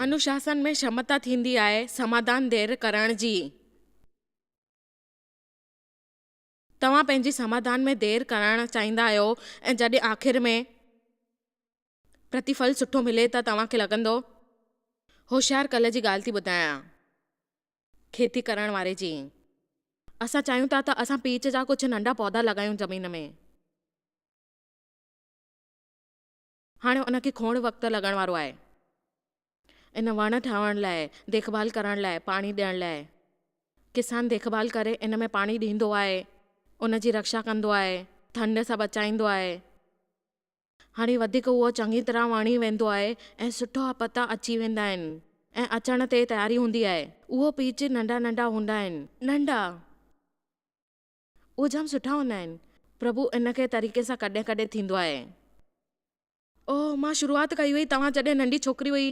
अनुशासन में क्षमता थींदी आहे समाधान देर करण जी। तव्हां पंहिंजी समाधान में देर करणु चाहींदा आहियो ऐं जॾहिं आख़िर में प्रतिफल सुठो मिले त तव्हांखे लॻंदो। होशियार कल्ह जी ॻाल्हि थी ॿुधायां, खेती करण वारे जी। असां चाहियूं था त असां पीच जा कुझु नंढा पौधा लॻायूं ज़मीन में। हाणे उनखे खोड़ वक़्तु लॻण वारो आहे। इन वण ठहण लाइ, देखभाल करण लाइ, पाणी ॾियण लाइ। किसान देखभाल करे इन में पाणी ॾींदो आहे, उन जी रक्षा कंदो आहे, ठंड सां बचाईंदो आहे। हाणे वधीक उहो चङी तरह वणी वेंदो आहे ऐं सुठा पता अची वेंदा आहिनि ऐं अचण ते तयारी हूंदी आहे। उहो पीच नंढा नंढा हूंदा आहिनि, नंढा, उहे जाम सुठा हूंदा आहिनि। प्रभु इनखे तरीक़े सां कॾहिं कॾहिं थींदो आहे। ओह, मां शुरूआत कई हुई तव्हां जॾहिं नंढी छोकिरी हुई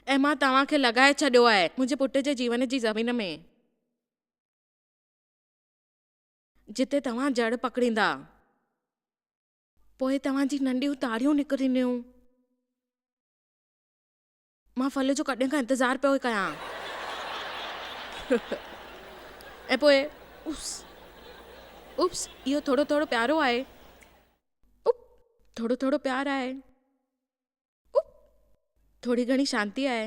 ऐं मां तव्हांखे लॻाए छॾियो आहे मुंहिंजे पुट जे जीवन जी ज़मीन में, जिते तव्हां जड़ पकड़ींदा, पोइ तव्हांजी नंढियूं तारियूं निकिरंदियूं। मां फल जो कॾहिं खां इंतज़ारु पियो कयां ऐं पोइ उप्स, इहो थोरो थोरो प्यारो आहे। थोरो थोरो प्यार आहे। थोरी घणी शांती आहे।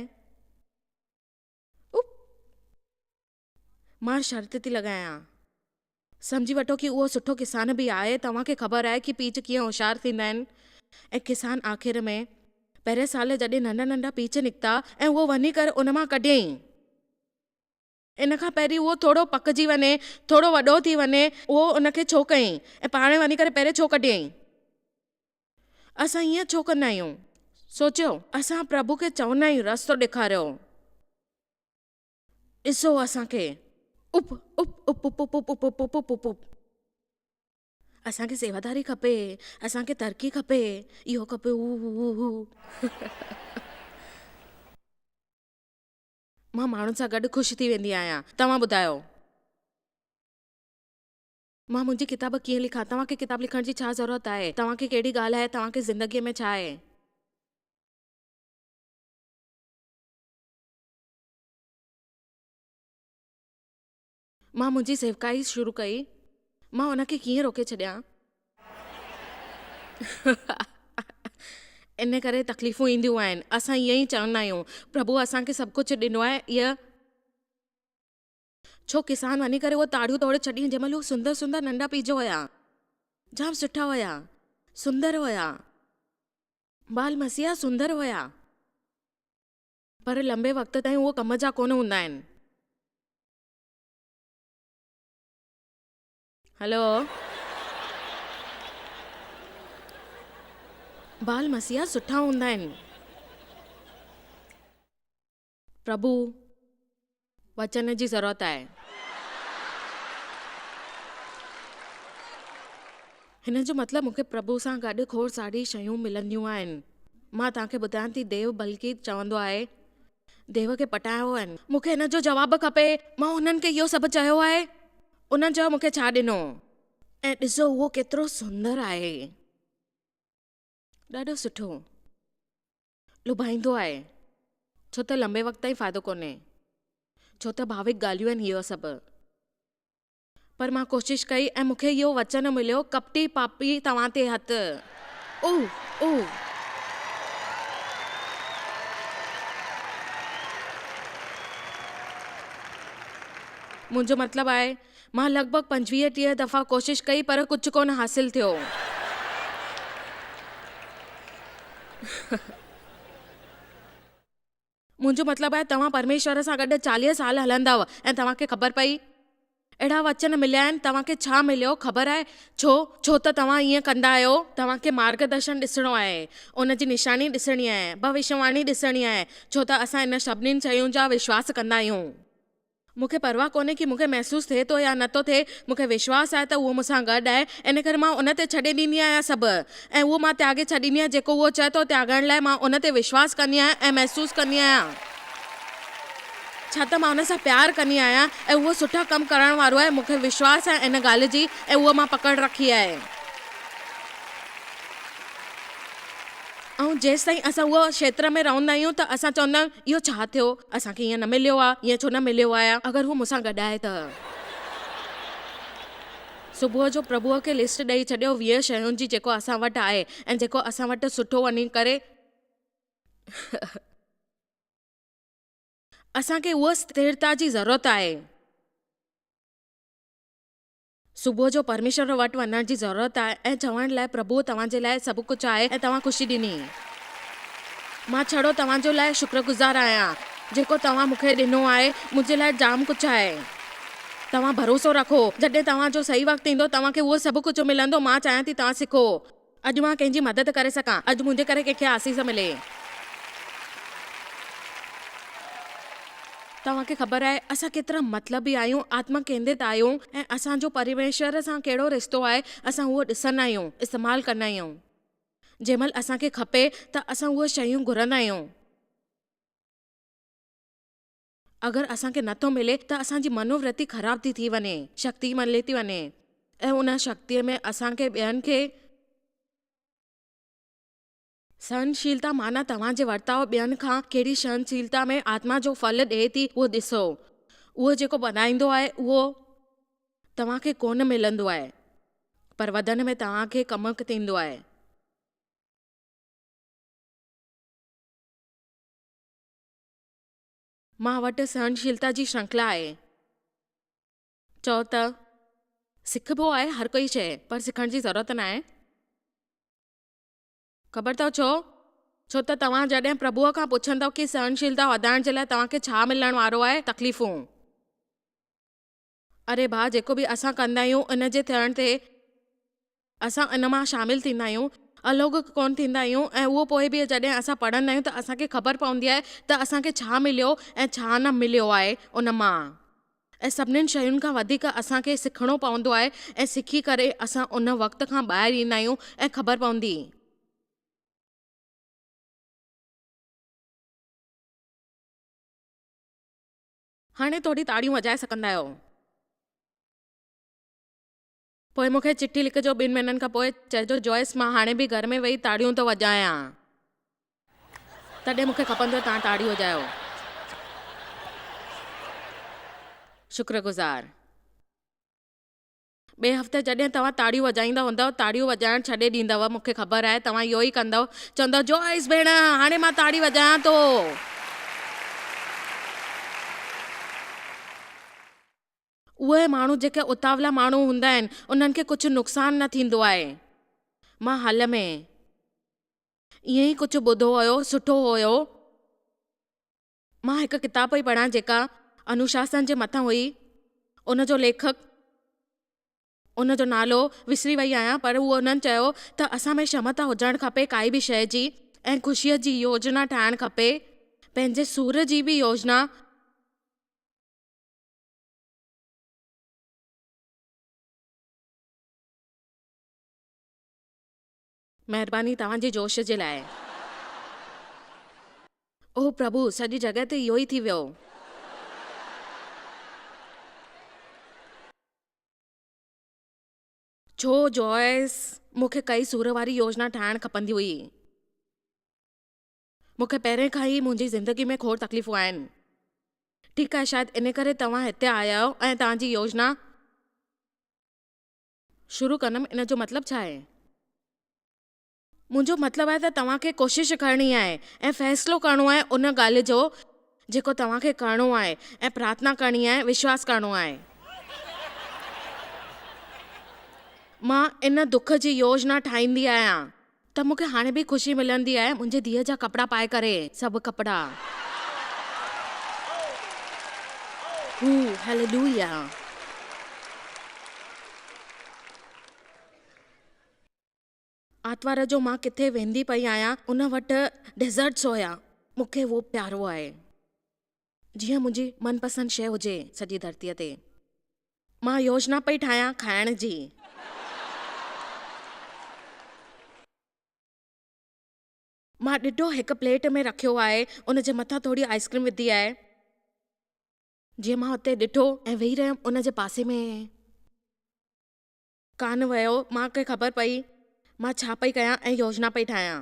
मां शर्त थी लॻायां, सम्झी वठो कि उहो सुठो किसान बि आहे। तव्हांखे ख़बर आहे कि पीच कीअं होशियार थींदा आहिनि ऐं किसान आख़िर में पहिरें साल जॾहिं नंढा नंढा पीच निकिता ऐं उहो वञी करे उन मां कढियईं। इन खां पहिरीं उहो थोरो पकजी वञे, थोरो वॾो थी वञे, उहो उनखे छो कयईं ऐं पाण वञी करे पहिरें छो कढियईं? असां ईअं छो कंदा आहियूं? सोचियो, असां प्रभु खे चवंदा आहियूं रस्तो ॾेखारियो। ॾिसो असांखे उप उप उप उप उप उप उप उप उप उप असांखे सेवादारी खपे, असांखे तरक़ी खपे, इहो खपे मां माण्हुनि सां गॾु ख़ुशि थी वेंदी आहियां। तव्हां ॿुधायो, मां मुंहिंजी किताब कीअं लिखां? तव्हांखे किताब लिखण जी छा ज़रूरत आहे? तव्हांखे कहिड़ी ॻाल्हि आहे? तव्हांखे ज़िंदगीअ में छा आहे? मां मुंहिंजी सेवकाई शुरू कई, मां उनखे कीअं रोके छॾियां? इन करे तकलीफ़ूं ईंदियूं आहिनि। असां ईअं ई चवंदा आहियूं प्रभु असांखे सभु कुझु ॾिनो आहे। इहा छो किसान वञी करे उहो ताड़ियूं तोड़े छॾी जंहिं महिल उहे सुंदर सुंदर नंढा पीज हुया, जाम सुठा हुया, सुंदर हुया, बाल मसीहा सुंदर हुया, पर लंबे वक़्त ताईं उहो कम जा कोन हूंदा आहिनि। हेलो, बाल मसीहा सुठा हूंदा आहिनि। प्रभु वचन जी ज़रूरत आहे। हिन जो मतिलबु मूंखे प्रभु सां गॾु खोड़ सारी शयूं मिलंदियूं आहिनि। मां तव्हांखे ॿुधायां थी, देव बल्कि चवंदो आहे, देव खे पटायो आहिनि, मूंखे हिन जो जवाबु खपे। मां हुननि खे इहो सभु चयो आहे, उन्हनि चयो मूंखे छा ॾिनो? ऐं ॾिसो उहो केतिरो सुंदर आहे, ॾाढो सुठो, लुभाईंदो आहे, छो त लंबे वक़्त ताईं फ़ाइदो कोन्हे, छो त भाविक ॻाल्हियूं आहिनि इहो सभु। पर मां कोशिशि कई ऐं मूंखे इहो वचन मिलियो, कपटी पापी तव्हां ते हथ। मुंहिंजो मतिलबु आहे, मां लॻभॻि 25-30 दफ़ा कोशिशि कई पर कुझु कोन हासिलु थियो। मुंहिंजो मतिलबु आहे, तव्हां परमेश्वर सां गॾु 40 साल हलंदव ऐं तव्हांखे ख़बर पई अहिड़ा वचन मिलिया आहिनि, तव्हांखे छा मिलियो ख़बर आहे? छो त तव्हां ईअं कंदा आहियो। तव्हांखे मार्गदर्शन ॾिसणो आहे, उन जी निशानी ॾिसणी आहे, भविष्यवाणी ॾिसणी आहे, छो त असां इन सभिनीनि शयुनि जा विश्वास कंदा आहियूं। मूंखे परवाह कोन्हे कि मूंखे महसूसु थिए थो या नथो थिए, मूंखे विश्वास आहे त उहो मूंसां गॾु आहे। इन करे मां उन ते छॾे ॾींदी आहियां सभु, ऐं उहो मां त्यागे छॾींदी आहियां। जेको उहो चए थो त्यागण लाइ, मां उन ते विश्वास कंदी आहियां ऐं महसूसु कंदी आहियां, छा त मां उन सां प्यारु कंदी आहियां ऐं उहो सुठा कमु करण वारो आहे। मूंखे विश्वास आहे इन ॻाल्हि जी ऐं उहो मां पकड़ रखी आहे। ऐं जेसि ताईं असां उहो क्षेत्र में रहंदा आहियूं त असां चवंदा आहियूं इहो छा थियो, असांखे ईअं न मिलियो आहे, ईअं छो न मिलियो आहे। अगरि हू मूंसां गॾु आहे त सुबुह जो प्रभुअ खे लिस्ट ॾेई छॾियो 20 शयुनि जी जेको असां वटि आहे ऐं जेको असां वटि सुठो वञी करे असांखे उहा स्थिरता जी ज़रूरत आहे। सुबुह जो परमेश्वर वटि वञण जी ज़रूरत आहे ऐं चवण लाइ प्रभु तव्हांजे लाइ सभु कुझु आहे ऐं तव्हां ख़ुशी ॾिनी। मां छड़ो तव्हांजो लाइ शुक्रगुज़ार आहियां, जेको तव्हां मूंखे ॾिनो आहे मुंहिंजे लाइ जाम कुझु आहे। तव्हां भरोसो रखो, जॾहिं तव्हांजो सही वक़्तु ईंदो तव्हांखे उहो सभु कुझु मिलंदो। मां चाहियां थी तव्हां सिखो। अॼु मां कंहिंजी मदद करे सघां, अॼु मुंहिंजे करे कंहिंखे आसीस मिले। तव्हांखे ख़बर आहे असां केतिरा मतलबी आहियूं, आत्मा केंद्रित आहियूं ऐं असांजो परमेश्वर सां कहिड़ो रिश्तो आहे असां उहो ॾिसंदा आहियूं, इस्तेमालु कंदा आहियूं। जंहिंमहिल असांखे खपे त असां उहे शयूं घुरंदा आहियूं। अगरि असांखे नथो मिले त असांजी मनोवृत्ति ख़राब थी वञे, शक्ति मले थी वञे ऐं उन शक्तिअ में असांखे ॿियनि खे सहनशीलता माना तव्हांजे वर्ताव ॿियनि खां कहिड़ी सहनशीलता में आत्मा जो फल ॾिए थी उहो ॾिसो। उहो जेको बनाईंदो आहे उहो तव्हांखे कोन मिलंदो आहे, पर वधण में तव्हांखे कमु थींदो आहे। मां वटि सहनशीलता जी श्रृंखला आहे। चओ त सिखबो आहे हर कोई शइ, पर सिखण जी ज़रूरत न आहे। ख़बर अथव छो? छो त तव्हां जॾहिं प्रभुअ खां पुछंदव कि सहनशीलता वधाइण जे लाइ तव्हांखे छा मिलण वारो आहे, तकलीफ़ूं। अरे भाउ, जेको बि असां कंदा आहियूं इन जे थियण ते असां इन मां शामिल थींदा आहियूं, अलॻि कोन थींदा आहियूं ऐं उहो पोइ बि जॾहिं असां पढ़ंदा आहियूं त असांखे ख़बर पवंदी आहे त असांखे छा मिलियो ऐं छा न मिलियो आहे उन मां। ऐं सभिनीनि शयुनि खां वधीक असांखे सिखणो पवंदो आहे ऐं सिखी करे असां उन वक़्त खां ॿाहिरि ईंदा आहियूं ऐं ख़बर पवंदी। हाणे थोरी ताड़ियूं वॼाए सघंदा आहियो। पोइ मूंखे चिठी लिखिजो 2 महीननि खां पोइ, चइजो जॉयस मां हाणे बि घर में वेही ताड़ियूं थो वॼायां, तॾहिं मूंखे खपंदो तव्हां ताड़ी वॼायो। शुक्रगुज़ार। ॿिए हफ़्ते जॾहिं तव्हां ताड़ियूं वॼाईंदा हूंदव, ताड़ियूं वॼाइण छॾे ॾींदव, मूंखे ख़बर आहे तव्हां इहो ई कंदव, चवंदव जॉयस भेण हाणे मां ताड़ी वॼायां थो। उहे माण्हू जेके उतावला माण्हू हूंदा आहिनि उन्हनि खे कुझु नुक़सानु न थींदो आहे। मां हाल में ईअं ई कुझु ॿुधो हुयो, सुठो हुयो। मां हिकु किताब पई पढ़ां जेका अनुशासन जे मथां हुई। उनजो लेखक, उनजो नालो विसरी वई आहियां, पर उहो उन्हनि चयो त असां में क्षमता हुजणु खपे काई बि शइ जी, ऐं ख़ुशीअ जी योजना ठाहिणु खपे, पंहिंजे सूर जी बि योजना। महिरबानी तव्हांजी जोश जे लाइ। ओह प्रभु, सॼी जॻह ते इहो ई थी वियो। छो जॉयस, मूंखे कई सूर वारी योजना ठाहिणु खपंदी हुई। मूंखे पहिरें खां ई मुंहिंजी ज़िंदगी में खोड़ तकलीफ़ूं आहिनि। ठीकु आहे, शायदि इन करे तव्हां हिते आया आहियो ऐं तव्हांजी योजना शुरू कंदमि। इन जो मतिलबु छा आहे? मुंहिंजो मतिलबु आहे त तव्हांखे कोशिशि करणी आहे ऐं फ़ैसिलो करणो आहे उन ॻाल्हि जो जेको तव्हांखे करणो आहे, ऐं प्रार्थना करणी आहे, विश्वास करणो आहे। मां इन दुख जी योजना ठाहींदी आहियां त मूंखे हाणे बि ख़ुशी मिलंदी आहे मुंहिंजे धीअ जा कपिड़ा पाए करे, सभु कपिड़ा। हालेलुया। आर्तवार जो मां किथे वेंदी पई आहियां, उन वटि डेज़र्ट्स हुया। मूंखे उहो प्यारो आहे, जीअं मुंहिंजी मनपसंदि शइ हुजे सॼी धरतीअ ते। मां योजना पई ठाहियां खाइण जी। मां ॾिठो हिकु प्लेट में रखियो आहे, उन जे मथां थोरी आइसक्रीम विधी आहे। जीअं मां हुते ॾिठो ऐं वेही रहियमि उन जे पासे में, कान वियो। मूंखे ख़बर पई मां छा पई कयां ऐं योजना पई ठाहियां।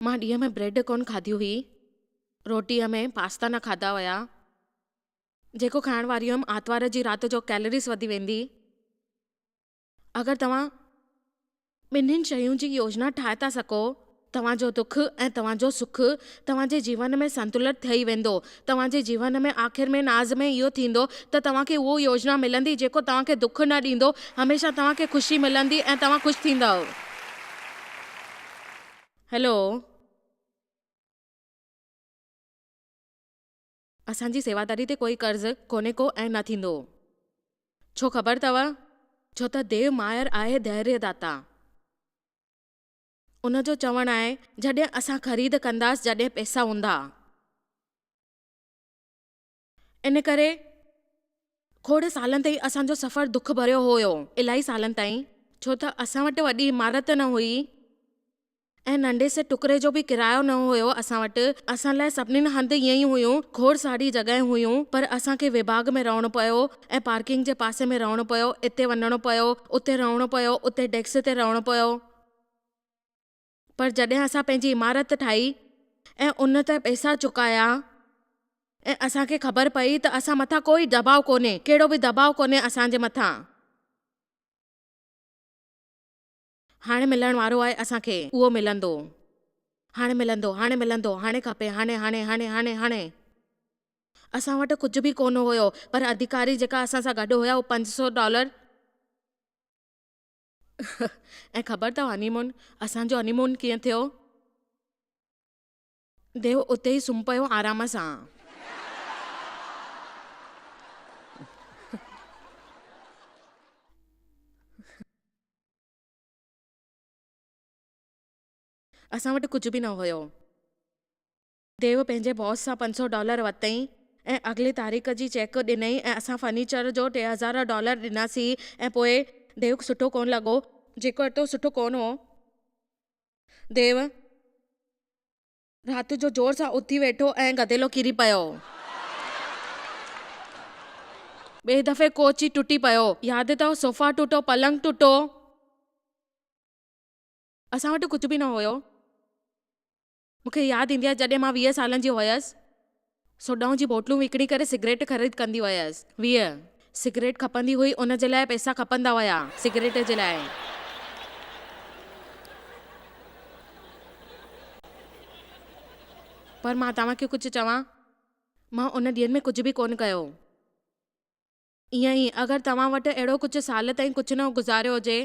मां ॾींहं में ब्रेड कोन खाधी हुई, रोटीअ में पास्ता न खाधा हुया, जेको खाइण वारी हुअमि आर्तवार जी राति जो कैलरीज़ वधी वेंदी। अगरि तव्हां ॿिन्हिनि शयुनि जी योजना ठाहे था सघो, तव्हांजो दुख ऐं तव्हांजो सुख तव्हांजे जीवन में संतुलित ठही वेंदो। तव्हांजे जीवन में आख़िर में नाज़ में इहो थींदो त तव्हांखे उहो योजना मिलंदी जेको तव्हांखे दुख न ॾींदो, हमेशह तव्हांखे ख़ुशी मिलंदी ऐं तव्हां ख़ुशि थींदव। हेलो, असांजी सेवादारी ते कोई कर्ज़ कोन्हे को ऐं न थींदो। छो ख़बर अथव? छो त देव मायर आहे धैर्यदाता। उनजो चवणु आहे जॾहिं असां ख़रीद कंदासीं जॾहिं पैसा हूंदा। इन करे खोड़ सालनि ताईं असांजो सफ़र दुख भरियो हुयो, इलाही सालनि ताईं, छो त असां वटि वॾी इमारत न हुई ऐं नंढे से टुकड़े जो बि किरायो न हुयो असां वटि। असां लाइ सभिनीनि हंधि ईअं ई हुयूं, खोड़ सारी जॻहियूं हुयूं, पर असांखे विभाग में रहणो पियो ऐं पार्किंग जे पासे में रहणो पियो, इते वञणो पियो, उते रहणो पियो, उते डेस्क ते रहणो पियो। पर जॾहिं असां पंहिंजी इमारत ठाही ऐं उन ते पैसा चुकाया ऐं असांखे ख़बर पई त असां मथां कोई दबाव कोन्हे, कहिड़ो बि दबाव कोन्हे असांजे मथां। हाणे मिलण वारो आहे असांखे, उहो मिलंदो, हाणे मिलंदो, हाणे मिलंदो, हाणे खपे, हाणे हाणे हाणे हाणे हाणे। असां वटि कुझु बि कोन हुयो, पर अधिकारी जेका असां सां गॾु हुया उहो $500 ऐं ख़बर अथव हनीमून, असांजो हनीमून कीअं थियो? देव उते ई सुम्ही पियो आराम सां। असां वटि कुझु बि न हुयो। देव पंहिंजे बॉस सां $500 वरितईं ऐं अॻिले तारीख़ जी चेक ॾिनई ऐं असां फर्नीचर जो $3000 ॾिनासीं ऐं पोइ देव सुठो कोन लॻो, जेको एतिरो सुठो कोन हो। देव राति जो जोर सां उथी वेठो ऐं गदेलो किरी पियो। ॿिए दफ़े कोच ई टुटी पियो, यादि अथव सोफ़ा टुटो, पलंग टुटो। असां वटि कुझु बि न हुयो। मूंखे यादि ईंदी आहे जॾहिं मां 20 सालनि जी हुयसि, सोडाऊं जी बोतलूं विकिणी करे सिगरेट ख़रीद कंदी हुयसि। 20 सिगरेट खपंदी हुई, उन जे लाइ पैसा खपंदा हुया सिगरेट जे लाइ। पर मां तव्हांखे कुझु चवां, मां उन ॾींहंनि में कुझु बि कोन कयो। ईअं ई अगरि तव्हां वटि अहिड़ो कुझु साल ताईं कुझु न गुज़ारियो हुजे,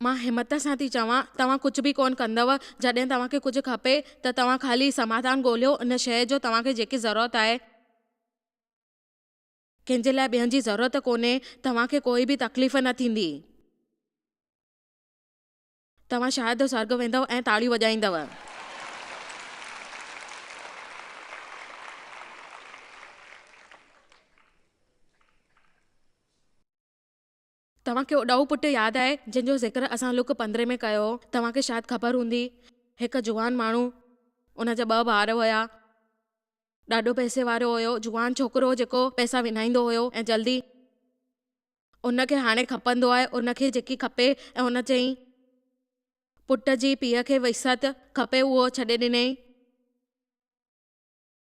मां हिमत सां थी चवां तव्हां कुझु बि कोन कंदव। जॾहिं तव्हांखे कुझु खपे त तव्हां ख़ाली समाधान ॻोल्हियो उन शइ जो, तव्हांखे जेकी ज़रूरत आहे। कंहिंजे लाइ ॿियनि जी ज़रूरत कोन्हे, तव्हांखे कोई बि तकलीफ़ न थींदी। तव्हां शायदि स्वर्ग वेंदव ऐं ताड़ियूं वॼाईंदव। तव्हांखे उॾाऊ पुटु यादि आहे जंहिंजो ज़िक्र असां लुक 15 में कयो? तव्हांखे शायदि ख़बर हूंदी, हिकु जुवान माण्हू, उनजा 2 ॿार हुया, ॾाढो पैसे वारो हुयो, जुवान छोकिरो जेको पैसा विञाईंदो हुयो ऐं जल्दी उनखे हाणे खपंदो आहे उनखे जेकी खपे। ऐं उन चयईं पुट जी पीउ खे विसत खपे, उहो छॾे ॾिनई।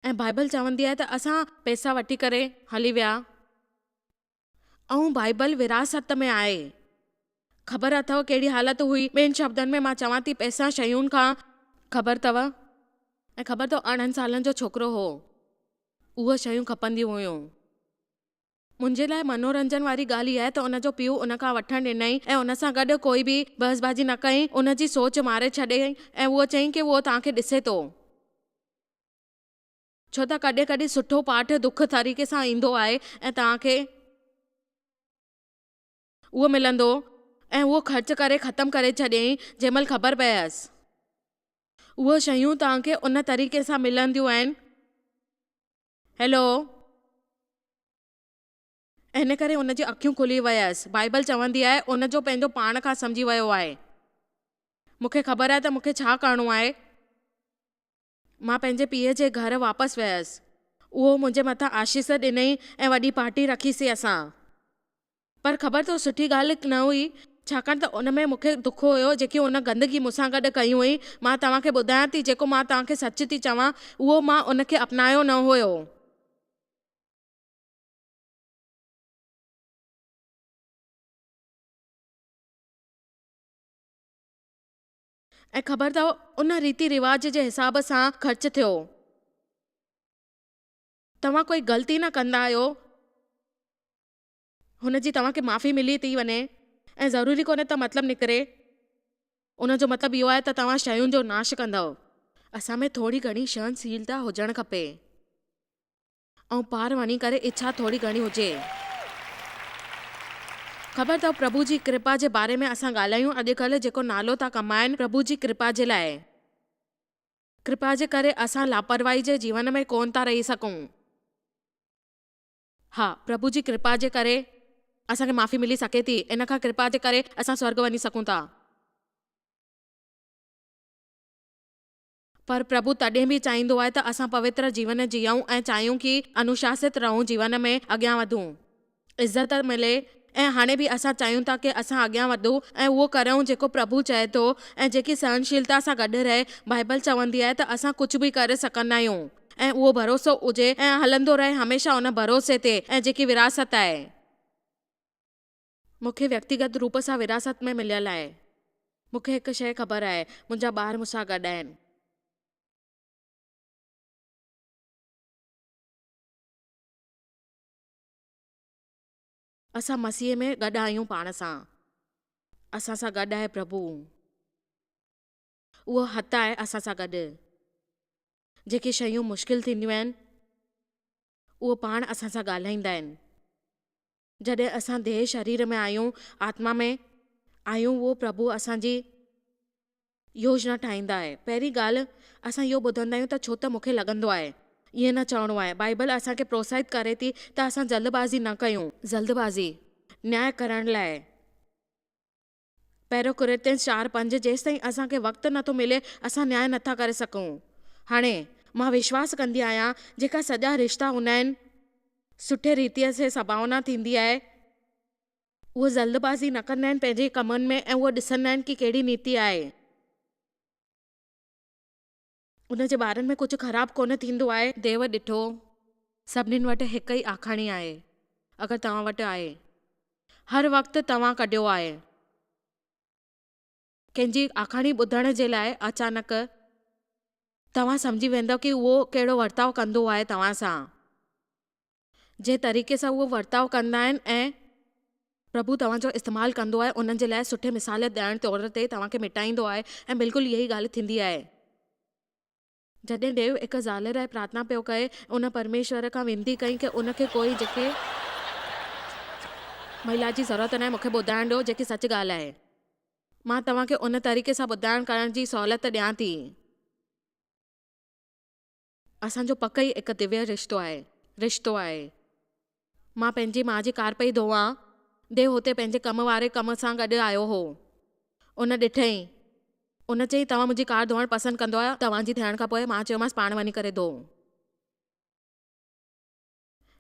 ऐं बाइबल चवंदी आहे त असां पैसा वठी करे हली विया ऐं बाइबल विरासत में आहे। ख़बर अथव कहिड़ी हालत हुई? ॿियनि शब्दनि में मां चवां थी, पैसा शयुनि खां ख़बर अथव। ऐं ख़बर अथव 18 सालनि जो छोकिरो हो, उहे शयूं खपंदियूं हुयूं। मुंहिंजे लाइ मनोरंजन वारी ॻाल्हि इहा आहे त उनजो पीउ उन खां वठणु ॾिनई ऐं उन सां गॾु कोई बि बहसबाजी न कई, उनजी सोच मारे छॾियईं ऐं उहो चयईं की उहो तव्हांखे ॾिसे थो। छो त कॾहिं कॾहिं सुठो पाठ दुख तरीक़े सां ईंदो आहे ऐं तव्हांखे उहो मिलंदो ऐं उहो ख़र्च करे ख़तमु करे छॾियईं जंहिं महिल ख़बर पयसि उहे शयूं तव्हांखे उन तरीक़े सां मिलंदियूं आहिनि। हेलो, इन करे उनजी अखियूं खुली वयसि। बाइबल चवंदी आहे उनजो पंहिंजो पाण खां सम्झी वियो आहे, मूंखे ख़बर आहे त मूंखे छा करिणो आहे। मां पंहिंजे पीउ जे घर वापसि वियसि, उहो मुंहिंजे मथां आशीष ॾिनई ऐं वॾी पार्टी रखीसीं असां। पर ख़बर अथव सुठी ॻाल्हि न हुई, छाकाणि त उन में मूंखे दुख हुयो जेकी उन गंदगी मूंसां गॾु कई हुई। मां तव्हांखे ॿुधायां थी, जेको मां तव्हांखे सच थी चवां, उहो मां उनखे अपनायो न हुयो। ऐं ख़बर अथव, उन रीति रिवाज जे हिसाब सां ख़र्च थियो। तव्हां कोई ग़लती न कंदा आहियो, हुनजी तव्हांखे माफ़ी मिली थी वञे ऐं ज़रूरी कोन्हे त मतिलबु निकिरे। उन जो मतिलबु इहो आहे त तव्हां शयुनि जो नाश कंदव। असां में थोरी घणी सहनशीलता हुजणु खपे ऐं पार वञी करे इच्छा थोरी घणी हुजे। ख़बर अथव, प्रभु जी कृपा जे बारे में असां ॻाल्हायूं अॼुकल्ह जेको नालो था कमाइनि प्रभु जी कृपा जे लाइ। कृपा जे करे असां लापरवाही जे जीवन में कोन था रही सघूं। हा, प्रभु जी कृपा जे करे असांखे माफ़ी मिली सघे थी। इन खां कृपा जे करे असां स्वर्ग वञी सघूं था। पर प्रभु तॾहिं बि चाहींदो आहे त असां पवित्र जीवन जीऊं ऐं चाहियूं कि अनुशासित रहूं, जीवन में अॻियां वधूं, इज़त मिले। ऐं हाणे बि असां चाहियूं था कि असां अॻियां वधूं ऐं उहो करूं जेको प्रभु चए थो ऐं जेकी सहनशीलता सां गॾु रहे। बाइबल चवंदी आहे त असां कुझु बि करे सघंदा आहियूं ऐं उहो भरोसो हुजे ऐं हलंदो रहे हमेशह उन भरोसे ते। ऐं जेकी विरासत आहे मूंखे व्यक्तिगत रूप सां विरासत में मिलियल आहे। मूंखे हिकु शइ ख़बर आहे, मुंहिंजा ॿार मूंसां गॾु आहिनि। असां मसीह में गॾु आहियूं पाण सां। असां सां गॾु आहे प्रभु। उहो हथु आहे असां सां गॾु। जेके शयूं मुश्किल थींदियूं आहिनि उहो पाण असां सां ॻाल्हाईंदा आहिनि। जॾहिं असां देह शरीर में आहियूं, आत्मा में आहियूं, उहो प्रभु असांजी योजना ठाहींदा आहे। पहिरीं ॻाल्हि असां इहो ॿुधंदा आहियूं त छो त मूंखे लॻंदो आहे, ईअं न चवणो आहे। बाइबल असांखे प्रोत्साहित करे थी त असां जल्दबाज़ी न कयूं। जल्दबाज़ी न्याय करण लाइ पहिरियों कुरिन्थियंस 4:5 जेसि ताईं असांखे वक़्तु नथो मिले असां न्याय नथा करे सघूं। हाणे मां विश्वास कंदी आहियां जेका सॼा रिश्ता हूंदा आहिनि, सुठे रीतीअ से संभावना थींदी आहे, उहे जल्दबाज़ी न कंदा आहिनि पंहिंजे कमनि में ऐं उहे ॾिसंदा आहिनि कि कहिड़ी नीति आहे। उन जे ॿारनि में कुझु ख़राबु कोन थींदो आहे। देव ॾिठो सभिनीनि वटि हिकु ई आखाणी आहे। अगरि तव्हां वटि आहे, हर वक़्तु तव्हां कढियो आहे कंहिंजी आखाणी ॿुधण जे लाइ, अचानक तव्हां सम्झी वेंदव कि उहो कहिड़ो वर्ताव कंदो आहे तव्हां सां। जे तरीक़े सां उहो वर्ताव कंदा आहिनि ऐं प्रभु तव्हांजो इस्तेमालु कंदो आहे, उन्हनि जे लाइ सुठे मिसाल ॾियण तौर ते तव्हांखे मिटाईंदो आहे। ऐं बिल्कुलु इहा ई ॻाल्हि थींदी आहे। जॾहिं देव हिकु ज़ाल लाइ प्रार्थना पियो कए, उन परमेश्वर खां विनती कई कि उनखे कोई जेके महिला जी ज़रूरत न आहे, मूंखे ॿुधाइण ॾियो, जेकी सच ॻाल्हि आहे। मां तव्हांखे उन तरीक़े सां ॿुधाइण करण जी सहूलियत ॾियां थी। असांजो पक ई हिकु दिव्य रिश्तो आहे। मां पंहिंजी माउ जी कार पई धोआं, देव हुते पंहिंजे कम वारे कम सां गॾु आयो हो। उन ॾिठईं, उन चई तव्हां मुंहिंजी कार धोअणु पसंदि कंदो आहियो तव्हांजी थियण खां पोइ। मां चयोमांसि पाण वञी करे धो।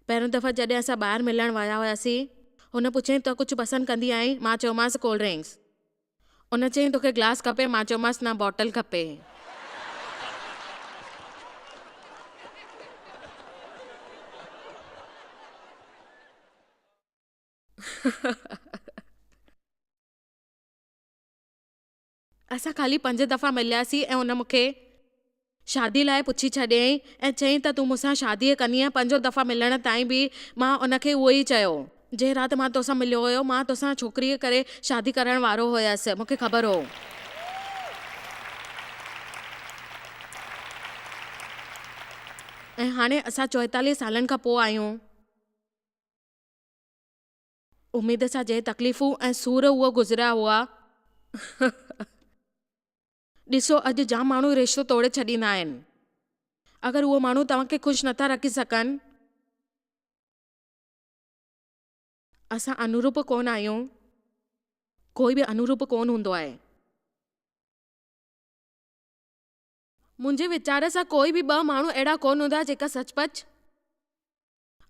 पहिरियों दफ़ा जॾहिं असां ॿाहिरि मिलण विया हुआसीं, हुन पुछियईं त कुझु पसंदि कंदी आहीं? मां चयोमांसि कोल्ड ड्रिंक्स। उन चयईं तोखे ग्लास खपे? मां चयोमांसि न, बॉटल खपे। असां ख़ाली 5 दफ़ा मिलियासीं ऐं उन मूंखे शादी लाइ पुछी छॾियईं ऐं चयईं त तूं मूंसां शादी कंदी आहे। 5 दफ़ा मिलण ताईं बि मां उनखे उहो ई चयो। जंहिं राति मां तोसां मिलियो हुयो, मां तोसां छोकिरीअ करे शादी करण वारो हुयसि, मूंखे ख़बर हो। ऐं हाणे असां 44 सालनि खां पोइ आहियूं। उमेद सां जे तकलीफ़ूं ऐं सूर उहो गुज़रिया हुआ। ॾिसो, अॼु जाम माण्हू रिश्तो तोड़े छॾींदा आहिनि। अगरि उहो माण्हू तव्हांखे ख़ुशि नथा रखी सघनि, असां अनुरूप कोन आहियूं। कोई बि अनुरूप कोन हूंदो आहे। मुंहिंजे वीचार सां कोई बि 2 माण्हू अहिड़ा कोन हूंदा जेका सचपच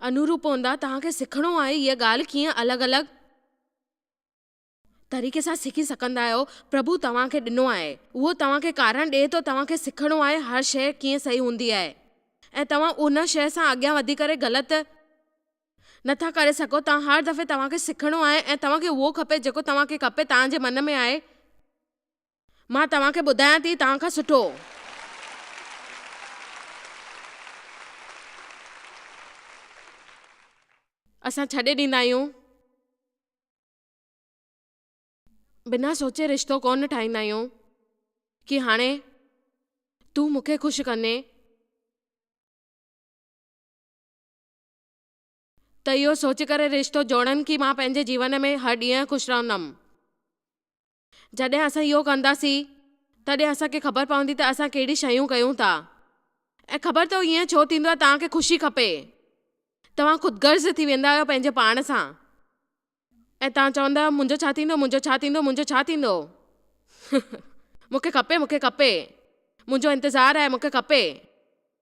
अनुरूप हूंदा। तव्हांखे सिखणो आहे इहा ॻाल्हि कीअं अलॻि अलॻि तरीक़े सां सिखी सघंदा आहियो। प्रभु तव्हांखे ॾिनो आहे, उहो तव्हांखे कारण ॾिए थो। तव्हांखे सिखणो आहे हर शइ कीअं सही हूंदी आहे ऐं तव्हां उन शइ सां अॻियां वधी करे ग़लति नथा करे सघो। तव्हां हर दफ़े तव्हांखे सिखणो आहे ऐं तव्हांखे उहो खपे जेको तव्हांखे खपे, तव्हांजे मन में आहे। मां तव्हांखे ॿुधायां थी, तव्हांखां सुठो असां छॾे ॾींदा आहियूं। बिना सोचे रिश्तो कोन ठाहींदा आहियूं कि हाणे तूं मूंखे ख़ुशि कंदे त इहो सोचे करे रिश्तो जोड़नि कि मां पंहिंजे जीवन में हर ॾींहुं ख़ुशि रहंदमि। जॾहिं असां इहो कंदासीं तॾहिं असांखे ख़बर पवंदी त असां कहिड़ी शयूं कयूं था। ऐं ख़बर अथव ईअं छो थींदो आहे? तव्हांखे ख़ुशी खपे, तव्हां ख़ुदगर्ज़ थी वेंदा आहियो पंहिंजे पाण सां ऐं तव्हां चवंदा आहियो मुंहिंजो छा थींदो, मुंहिंजो छा थींदो, मुंहिंजो छा थींदो। मूंखे खपे, मूंखे खपे, मुंहिंजो इंतज़ारु आहे, मूंखे खपे।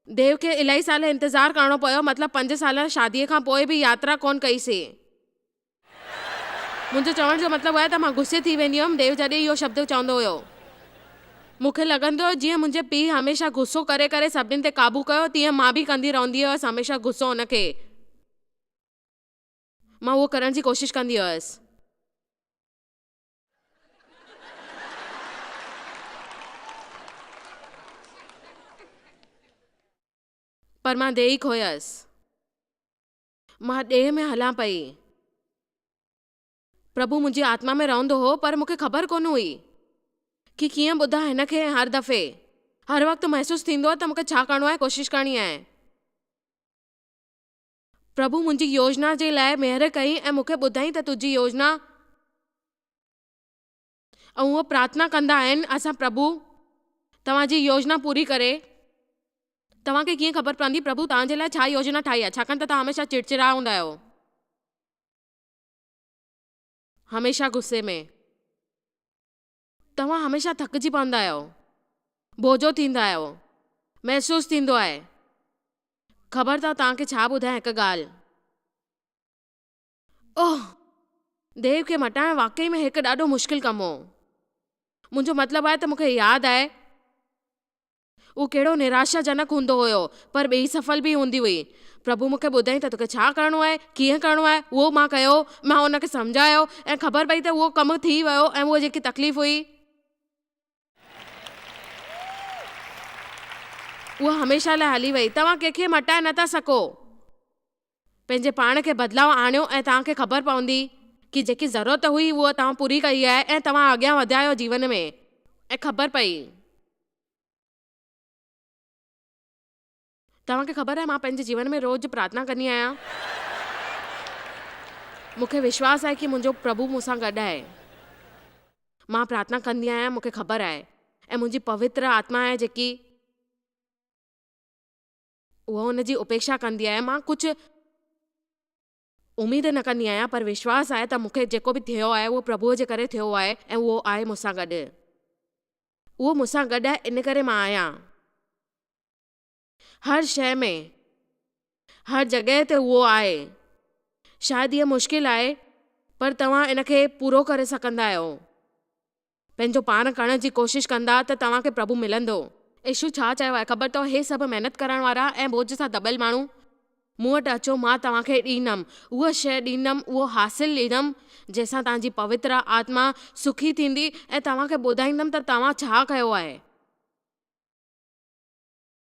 देव खे इलाही साल इंतज़ारु करणो पियो, मतिलबु 5 साल शादीअ खां पोइ बि यात्रा कोन कईसीं। मुंहिंजो चवण जो मतिलबु आहे त मां गुस्से थी वेंदी हुयमि देव जॾहिं इहो शब्द चवंदो हुयो। मूंखे लॻंदो हुयो जीअं मुंहिंजे पीउ हमेशह गुस्सो करे करे सभिनीनि ते काबू कयो, तीअं मां बि कंदी रहंदी हुयसि हमेशह गुस्सो। हुनखे मां उहो करण जी कोशिशि कंदी हुयसि। पर मां ॾेई खोयसि, मां ॾे में हलां पई। प्रभु मुंहिंजी आत्मा में रहंदो हो, पर मूंखे ख़बर कोन हुई कि कीअं ॿुधा हिनखे। हर दफ़े हर वक़्तु महसूसु थींदो आहे त मूंखे छा करिणो आहे, कोशिशि करणी आहे। प्रभु मुंहिंजी योजना जे लाइ महिर कई ऐं मूंखे ॿुधाई त तुंहिंजी योजना, ऐं उहो प्रार्थना कंदा आहिनि असां प्रभु तव्हांजी योजना पूरी करे। तव्हांखे कीअं ख़बर पवंदी प्रभु तव्हांजे लाइ छा योजना ठाही आहे? छाकाणि त तव्हां हमेशह चिड़चिड़ा हूंदा आहियो, हमेशह गुस्से में। तव्हां हमेशह थकिजी पवंदा आहियो, बोझो थींदा आहियो, महसूसु थींदो आहे। ख़बर अथव तव्हांखे छा ॿुधायां हिकु ॻाल्हि? ओह, देव खे मटाइण वाकई में हिकु ॾाढो मुश्किल कमु हो। मुंहिंजो मतिलबु आहे त मूंखे यादि आहे उहो कहिड़ो निराशाजनक हूंदो हुयो, पर ॿई सफल बि हूंदी हुई। प्रभु मूंखे ॿुधाई त तोखे छा करिणो आहे, कीअं करिणो आहे, उहो मां कयो। मां हुनखे सम्झायो ऐं ख़बर पई त उहो कमु थी वियो ऐं उहा जेकी तकलीफ़ हुई उहा हमेशह लाइ हली वई। तव्हां कंहिंखे मटाए नथा सघो। पंहिंजे पाण खे बदिलाव आणियो ऐं तव्हांखे ख़बर पवंदी कि जेकी ज़रूरत हुई उहा तव्हां पूरी कई आहे ऐं तव्हां अॻियां वधिया आहियो जीवन में। ऐं ख़बर पई, तव्हांखे ख़बर आहे मां पंहिंजे जीवन में रोज़ प्रार्थना कंदी आहियां। मूंखे विश्वास आहे कि मुंहिंजो प्रभु मूंसां गॾु आहे। मां प्रार्थना कंदी आहियां, मूंखे ख़बर आहे, ऐं मुंहिंजी पवित्र आत्मा आहे जेकी उहा हुनजी उपेक्षा कंदी आहे। मां कुझु उमेद न कंदी आहियां, पर विश्वास आहे त मूंखे जेको बि थियो आहे उहो प्रभुअ जे करे थियो आहे ऐं उहो आहे मूंसां गॾु। उहो मूंसां गॾु आहे, इन करे मां आहियां। हर शइ में, हर जॻह ते उहो आहे। शायदि इहा मुश्किल आहे, पर तव्हां इनखे पूरो करे सघंदा आहियो। पंहिंजो पाण करण जी कोशिशि कंदा त तव्हांखे प्रभु मिलंदो। यीशु छा चयो आहे ख़बर अथव? हे सभु महिनत करण वारा ऐं बोझ सां दॿियल माण्हू मूं वटि अचो, मां तव्हांखे ॾींदमि, उहा शइ ॾींदमि, उहो हासिलु ॾींदमि जंहिंसां तव्हांजी पवित्र आत्मा सुखी थींदी ऐं तव्हांखे ॿुधाईंदमि त तव्हां छा कयो आहे।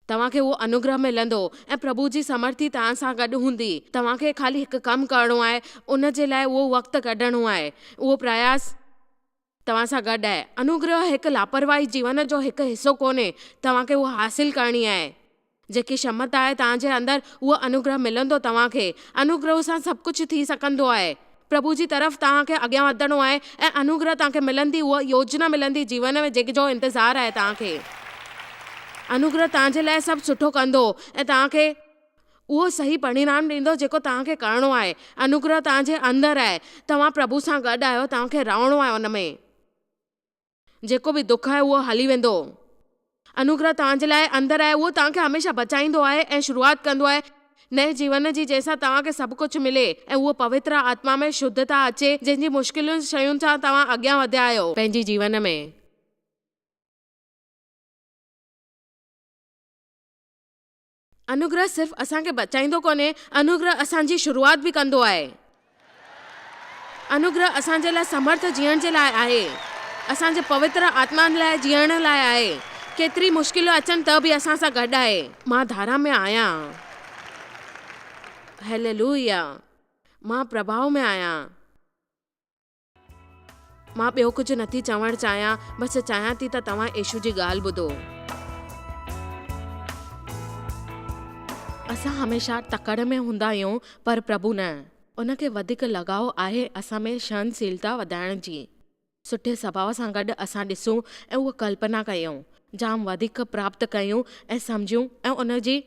तव्हांखे उहो अनुग्रह मिलंदो ऐं प्रभु जी समर्थी तव्हां सां गॾु हूंदी। तव्हांखे ख़ाली हिकु कमु करिणो आहे, उन जे लाइ उहो वक़्तु कढणो आहे। उहो प्रयास तव्हां सां गॾु आहे। अनुग्रह हिकु लापरवाही जीवन जो हिकु हिसो कोन्हे। तव्हांखे उहो हासिलु करणी आहे। जेकी क्षमता आहे तव्हांजे अंदरि, उहो अनुग्रह मिलंदो तव्हांखे। अनुग्रह सां सभु कुझु थी सघंदो आहे। प्रभु जी तरफ़ तव्हांखे अॻियां वधणो आहे ऐं अनुग्रह तव्हांखे मिलंदी, उहा योजना मिलंदी जीवन में जंहिंजो इंतज़ारु आहे तव्हांखे। अनुग्रह तव्हांजे लाइ सभु सुठो कंदो ऐं तव्हांखे उहो सही परिणाम ॾींदो जेको तव्हांखे करिणो आहे। अनुग्रह तव्हांजे अंदरि आहे। तव्हां प्रभु सां गॾु आहियो, तव्हांखे रहणो आहे उन में। जेको बि दुख आहे उहो हली वेंदो। अनुग्रह तव्हांजे लाइ अंदरि आहे, उहो तव्हांखे हमेशह बचाईंदो आहे ऐं शुरूआति कंदो आहे नए जीवन जी जंहिंसां तव्हांखे सभु कुझु मिले ऐं उहो पवित्र आत्मा में शुद्धता अचे जंहिंजी मुश्किलुनि शयुनि सां तव्हां अॻियां वधिया आहियो पंहिंजी जीवन में। अनुग्रह सिर्फ़ असांखे बचाईंदो कोन्हे, अनुग्रह असांजी शुरूआत बि कंदो आहे। अनुग्रह असांजे लाइ समर्थ जीअण जे लाइ आहे, असांजे पवित्र आत्मा लाइ जीअण लाइ आहे। केतिरी मुश्किल अचनि त बि असां सां गॾु आहे। मां धारा में आहियां, हालेलुया, मां प्रभाव में आहियां। मां ॿियो कुझु नथी चवणु चाहियां, बसि चाहियां थी त तव्हां यीशु जी ॻाल्हि ॿुधो। असां हमेशा तकड़ में हूंदा आहियूं पर प्रभु न। उनखे वधीक लॻाव आहे असां में सहनशीलता वधाइण जी। सुठे स्वभाव सां गॾु असां ॾिसूं ऐं उहा कल्पना कयूं, जाम वधीक प्राप्त कयूं ऐं सम्झूं ऐं उनजी।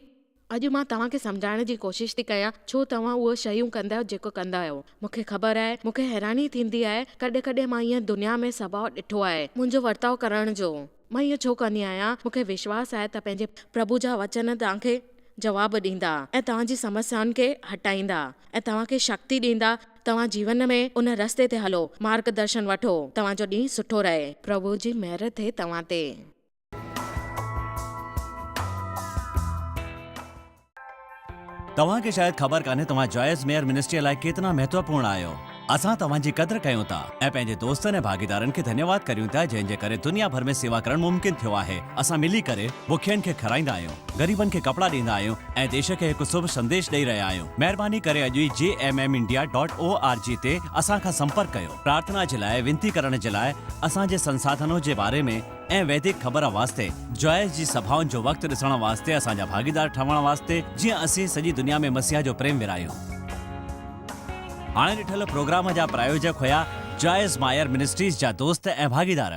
अॼु मां तव्हांखे सम्झाइण जी कोशिशि थी कयां छो तव्हां उहे शयूं कंदा आहियो जेको कंदा आहियो। मूंखे ख़बर आहे, मूंखे हैरानी थींदी आहे, कॾहिं कॾहिं मां ईअं दुनिया में स्वभाव ॾिठो आहे मुंहिंजो वर्ताव करण जो। मां इहो छो कंदी आहियां, मूंखे विश्वास आहे त पंहिंजे प्रभु जा वचन तव्हांखे जवाब ॾींदा ऐं तव्हांजी समस्याउनि खे हटाईंदा ऐं तव्हांखे शक्ति ॾींदा। तव्हां जीवन में उन रस्ते ते हलो, मार्गदर्शन वठो, तव्हांजो ॾींहुं सुठो रहे। प्रभु जी महिर थिए तव्हां ते। तव्हांखे शायदि ख़बर कान्हे तव्हां जॉयस मेयर मिनिस्ट्री लाइ केतिरा महत्वपूर्ण आहियो। असां तव्हांजी क़दुरु कयूं था ऐं पंहिंजे दोस्तनि ऐं भागीदारनि खे धन्यवाद करियूं था जंहिंजे करे दुनिया भर में सेवा करणु मुमकिन थियो आहे। असां मिली करे बुखियनि खे खाराईंदा आहियूं, ग़रीबनि खे कपिड़ा ॾींदा आहियूं ऐं देश खे हिकु शुभ संदेश ॾेई रहिया आहियूं। महिरबानी करे अॼु ई jmmindia.org ते असां खां संपर्क कयो। प्रार्थना जे लाइ, विनती करण जे लाइ, असांजे संसाधनों जे बारे में ऐं वैदिक ख़बर वास्ते, जॉयस जी सभाउनि जो वक़्तु ॾिसण वास्ते, असांजा भागीदार ठहण वास्ते, जीअं असीं सॼी दुनिया में मसीहा जो प्रेम विरायूं। हाणे ॾिठल प्रोग्राम जा प्रायोजक हुया जॉयस मायर मिनिस्ट्रीज़ जा दोस्त ऐं भागीदार।